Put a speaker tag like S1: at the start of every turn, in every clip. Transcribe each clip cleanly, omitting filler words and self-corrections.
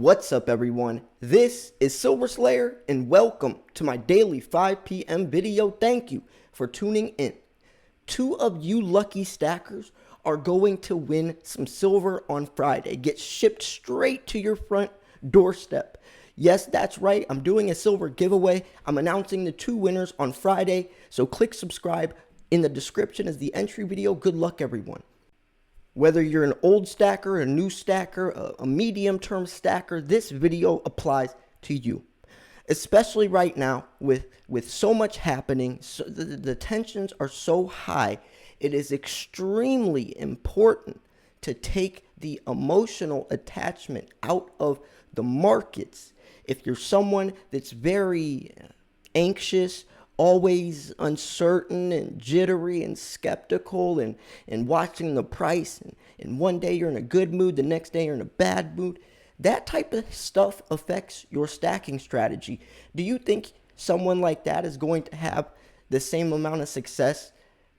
S1: What's up, everyone? This is Silver Slayer, and welcome to my daily 5 p.m. video. Thank you for tuning in. Two of you lucky stackers are going to win some silver on Friday. Get shipped straight to your front doorstep. Yes, that's right. I'm doing a silver giveaway. I'm announcing the two winners on Friday, so click subscribe. In the description is the entry video. Good luck, everyone. Whether you're an old stacker, a new stacker, a medium-term stacker, this video applies to you. Especially right now with so much happening, so the tensions are so high, it is extremely important to take the emotional attachment out of the markets. If you're someone that's very anxious, always uncertain and jittery and skeptical and watching the price, and one day you're in a good mood, the next day you're in a bad mood, that type of stuff affects your stacking strategy. Do you think someone like that is going to have the same amount of success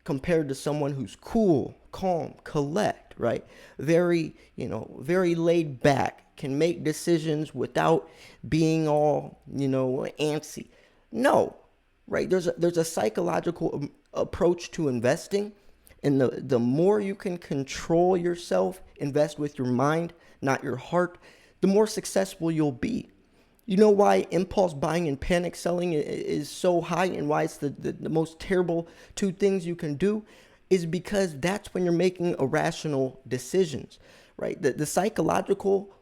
S1: compared to someone who's cool, calm, collect, right? Very laid back, can make decisions without being all, antsy? No. Right, there's a psychological approach to investing, and the more you can control yourself, invest with your mind, not your heart, the more successful you'll be. You know why impulse buying and panic selling is so high, and why it's the most terrible two things you can do is because that's when you're making irrational decisions, right? The psychological,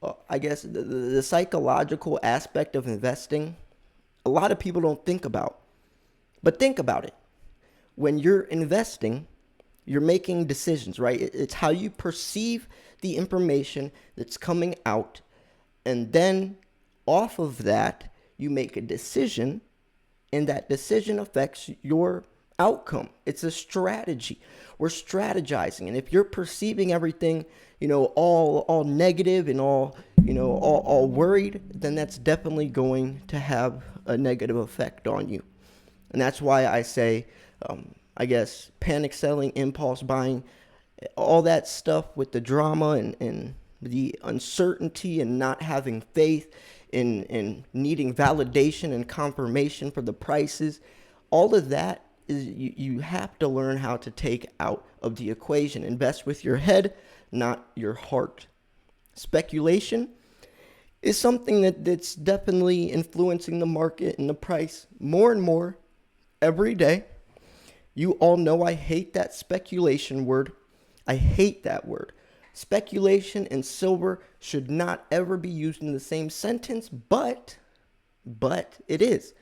S1: the psychological aspect of investing, a lot of people don't think about. But think about it. When you're investing, you're making decisions, right? It's how you perceive the information that's coming out. And then off of that, you make a decision, and that decision affects your outcome. It's a strategy. We're strategizing. And if you're perceiving everything, all negative and all worried, then that's definitely going to have a negative effect on you. And that's why I say, panic selling, impulse buying, all that stuff with the drama and the uncertainty and not having faith in needing validation and confirmation for the prices, all of that is you have to learn how to take out of the equation. Invest with your head, not your heart. Speculation is something that's definitely influencing the market and the price more and more every day. You all know I hate that speculation word. I hate that word. Speculation and silver should not ever be used in the same sentence, but it is.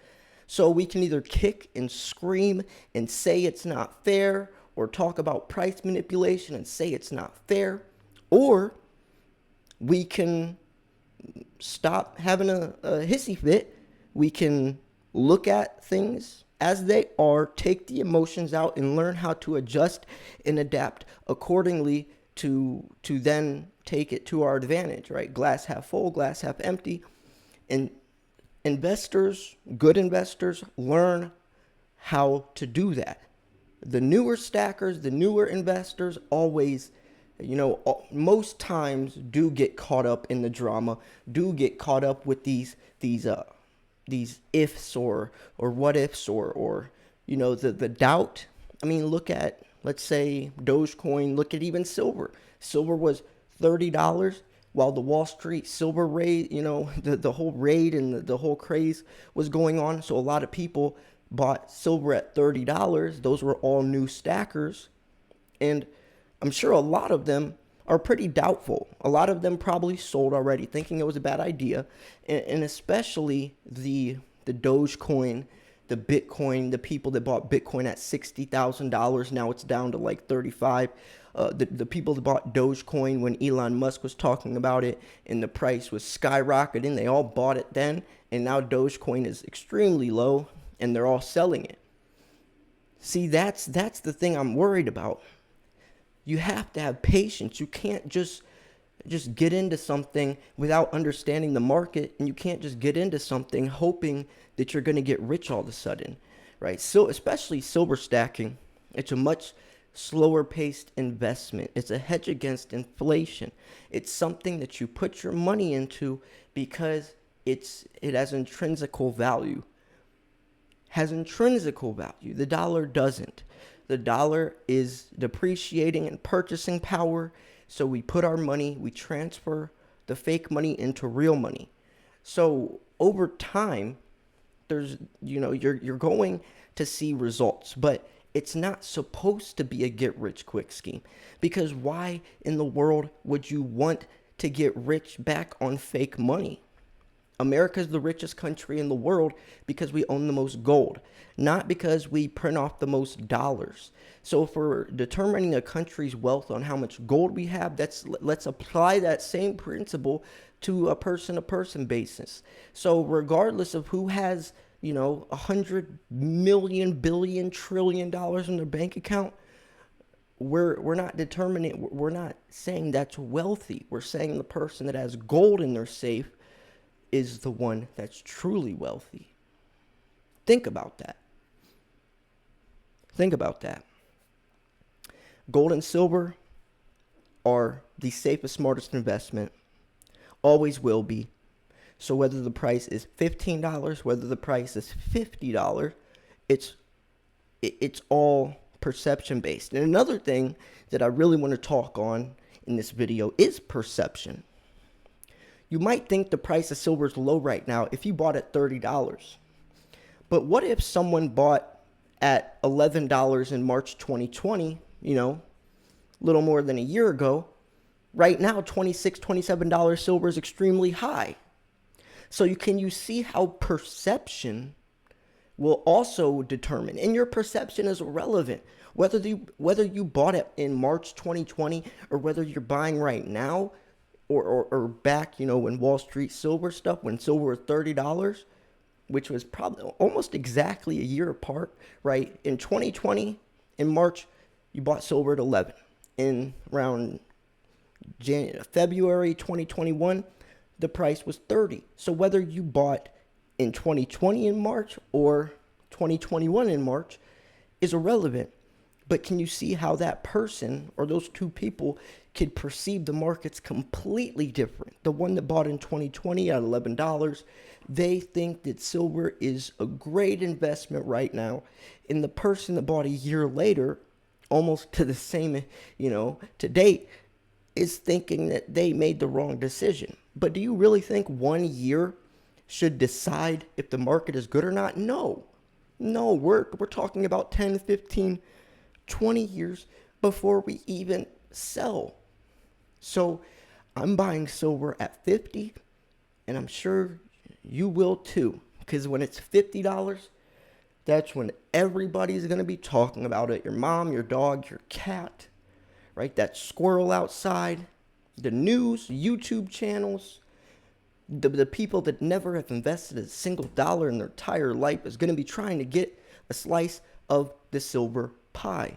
S1: So we can either kick and scream and say it's not fair, or talk about price manipulation and say it's not fair, or we can stop having a hissy fit. We can look at things as they are, take the emotions out, and learn how to adjust and adapt accordingly to then take it to our advantage, right? Glass half full, glass half empty. And investors, good investors, learn how to do that. The newer stackers, the newer investors always, most times do get caught up in the drama, do get caught up with these ifs or what ifs or the doubt. I mean, look at, let's say, Dogecoin. Look at even silver. Silver was $30 while the Wall Street silver raid, the whole raid and the whole craze was going on. So a lot of people bought silver at $30. Those were all new stackers, and I'm sure a lot of them are pretty doubtful. A lot of them probably sold already, thinking it was a bad idea, and especially the Dogecoin, the Bitcoin, the people that bought Bitcoin at $60,000. Now it's down to like 35. The people that bought Dogecoin when Elon Musk was talking about it and the price was skyrocketing, they all bought it then, and now Dogecoin is extremely low and they're all selling it. See, that's the thing I'm worried about. You have to have patience. You can't just get into something without understanding the market, and you can't just get into something hoping that you're going to get rich all of a sudden, right? So especially silver stacking, it's a much slower paced investment. It's a hedge against inflation. It's something that you put your money into because it has intrinsical value. Has intrinsical value. The dollar doesn't. The dollar is depreciating in purchasing power, so we put our money, we transfer the fake money into real money. So over time, there's you're going to see results, but it's not supposed to be a get rich quick scheme, because why in the world would you want to get rich back on fake money? America's the richest country in the world because we own the most gold, not because we print off the most dollars. So if we're determining a country's wealth on how much gold we have, let's apply that same principle to a person basis. So regardless of who has, 100 million billion trillion dollars in their bank account, we're not determining, we're not saying that's wealthy. We're saying the person that has gold in their safe is the one that's truly wealthy. Think about that. Think about that. Gold and silver are the safest, smartest investment. Always will be. So whether the price is $15, whether the price is $50, it's all perception based. And another thing that I really want to talk on in this video is perception. You might think the price of silver is low right now if you bought at $30. But what if someone bought at $11 in March 2020, a little more than a year ago? Right now, $26, $27 silver is extremely high. So you see how perception will also determine, and your perception is irrelevant. Whether you bought it in March 2020 or whether you're buying right now, or back, when Wall Street silver stuff, when silver was $30, which was probably almost exactly a year apart, right? In 2020, in March, you bought silver at 11. In around February 2021, the price was 30. So whether you bought in 2020 in March or 2021 in March is irrelevant. But can you see how that person or those two people could perceive the markets completely different? The one that bought in 2020 at $11, they think that silver is a great investment right now. And the person that bought a year later, almost to the same, to date, is thinking that they made the wrong decision. But do you really think 1 year should decide if the market is good or not? No, we're talking about 10, 15, 20 years before we even sell. So I'm buying silver at 50, and I'm sure you will too, because when it's $50, that's when everybody's going to be talking about it. Your mom, your dog, your cat, right? That squirrel outside, the news, YouTube channels, the people that never have invested a single dollar in their entire life is going to be trying to get a slice of the silver pie.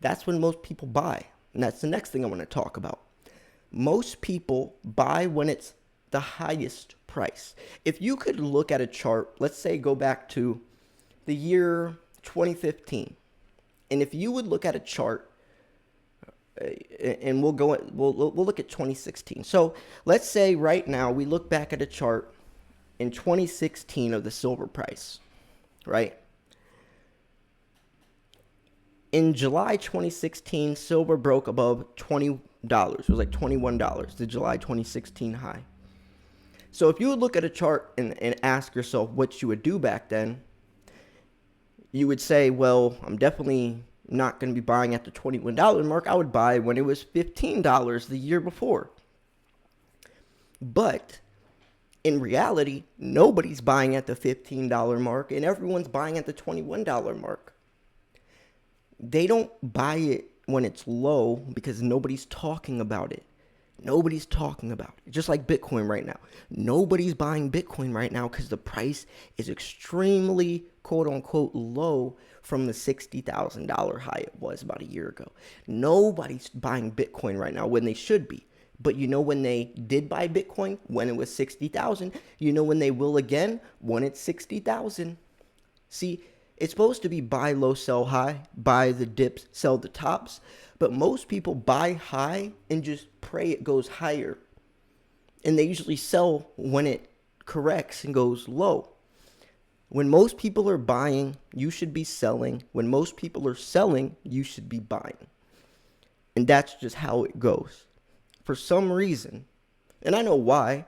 S1: That's when most people buy. And that's the next thing I want to talk about. Most people buy when it's the highest price. If you could look at a chart, let's say go back to the year 2015. And if you would look at a chart, and we'll look at 2016. So let's say right now we look back at a chart in 2016 of the silver price, right? In July 2016, silver broke above $20. It was like $21, the July 2016 high. So if you would look at a chart and ask yourself what you would do back then, you would say, well, I'm definitely not going to be buying at the $21 mark. I would buy when it was $15 the year before. But in reality, nobody's buying at the $15 mark, and everyone's buying at the $21 mark. They don't buy it when it's low because nobody's talking about it. Nobody's talking about it. Just like Bitcoin right now. Nobody's buying Bitcoin right now because the price is extremely, quote unquote, low from the $60,000 high it was about a year ago. Nobody's buying Bitcoin right now when they should be. But you know when they did buy Bitcoin? When it was 60,000. You know when they will again? When it's 60,000. See, It's supposed to be buy low, sell high, buy the dips, sell the tops. But most people buy high and just pray it goes higher. And they usually sell when it corrects and goes low. When most people are buying, you should be selling. When most people are selling, you should be buying. And that's just how it goes. For some reason, and I know why,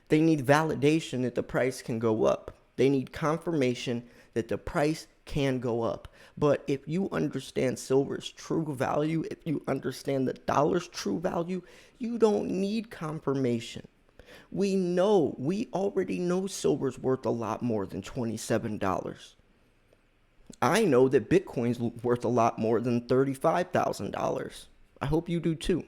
S1: they need validation that the price can go up. They need confirmation that the price can go up. But if you understand silver's true value, if you understand the dollar's true value, you don't need confirmation. We already know silver's worth a lot more than $27. I know that Bitcoin's worth a lot more than $35,000. I hope you do too.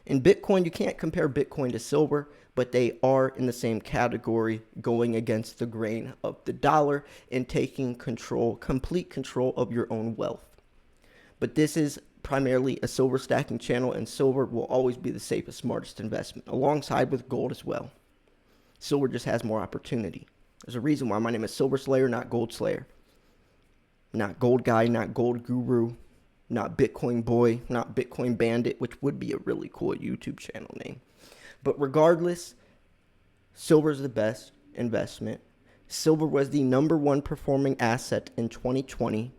S1: In Bitcoin, you can't compare Bitcoin to silver, but they are in the same category, going against the grain of the dollar and taking control, complete control of your own wealth. But this is primarily a silver stacking channel, and silver will always be the safest, smartest investment, alongside with gold as well. Silver just has more opportunity. There's a reason why my name is Silver Slayer, not Gold Slayer. Not Gold Guy, not Gold Guru, not Bitcoin Boy, not Bitcoin Bandit, which would be a really cool YouTube channel name. But regardless, silver is the best investment. Silver was the #1 performing asset in 2020,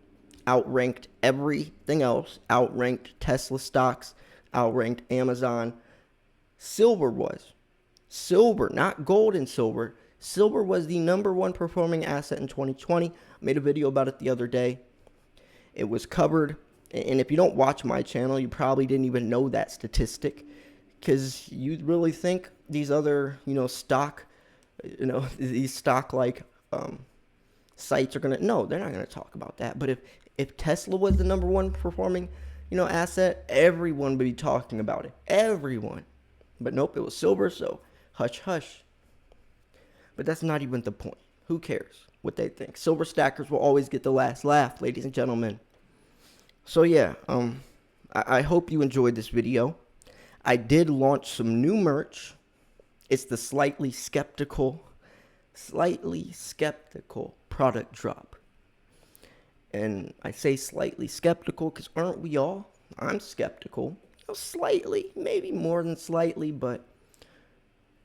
S1: outranked everything else, outranked Tesla stocks, outranked Amazon. Silver, not gold and silver. Silver was the #1 performing asset in 2020. I made a video about it the other day. It was covered. And if you don't watch my channel, you probably didn't even know that statistic, because you really think these other, stock, these stock like sites are going to, no, they're not going to talk about that. But if Tesla was the #1 performing, asset, everyone would be talking about it. Everyone. But nope, it was silver, so hush, hush. But that's not even the point. Who cares what they think? Silver stackers will always get the last laugh, ladies and gentlemen. So yeah, I hope you enjoyed this video. I did launch some new merch. It's the slightly skeptical product drop. And I say slightly skeptical because aren't we all? I'm skeptical. Slightly, maybe more than slightly, but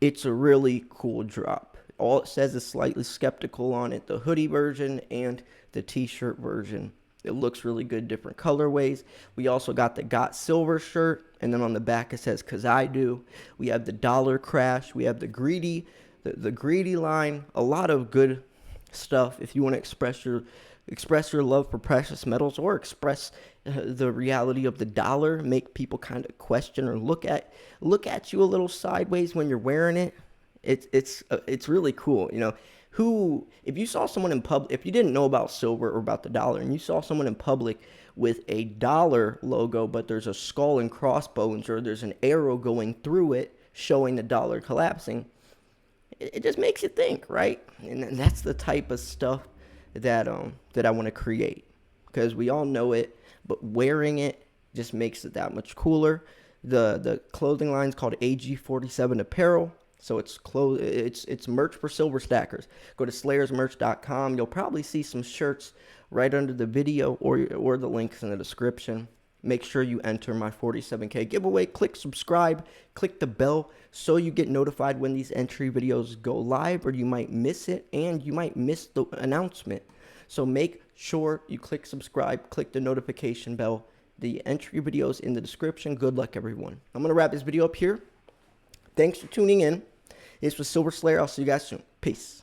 S1: it's a really cool drop. All it says is slightly skeptical on it, the hoodie version and the t-shirt version. It looks really good, different colorways. We also got the Got Silver shirt, and then on the back it says, 'cause I do. We have the Dollar Crash. We have the Greedy line. A lot of good stuff if you want to express your love for precious metals, or express the reality of the dollar, make people kind of question or look at you a little sideways when you're wearing it. It's really cool, if you saw someone in public, if you didn't know about silver or about the dollar, and you saw someone in public with a dollar logo, but there's a skull and crossbones, or there's an arrow going through it showing the dollar collapsing, it just makes you think, right? And that's the type of stuff that I want to create, because we all know it, but wearing it just makes it that much cooler. The clothing line is called AG47 Apparel. So it's merch for silver stackers. Go to slayersmerch.com. You'll probably see some shirts right under the video, or the links in the description. Make sure you enter my 47K giveaway. Click subscribe. Click the bell so you get notified when these entry videos go live, or you might miss it, and you might miss the announcement. So make sure you click subscribe. Click the notification bell. The entry videos in the description. Good luck, everyone. I'm going to wrap this video up here. Thanks for tuning in. This was Silver Slayer. I'll see you guys soon. Peace.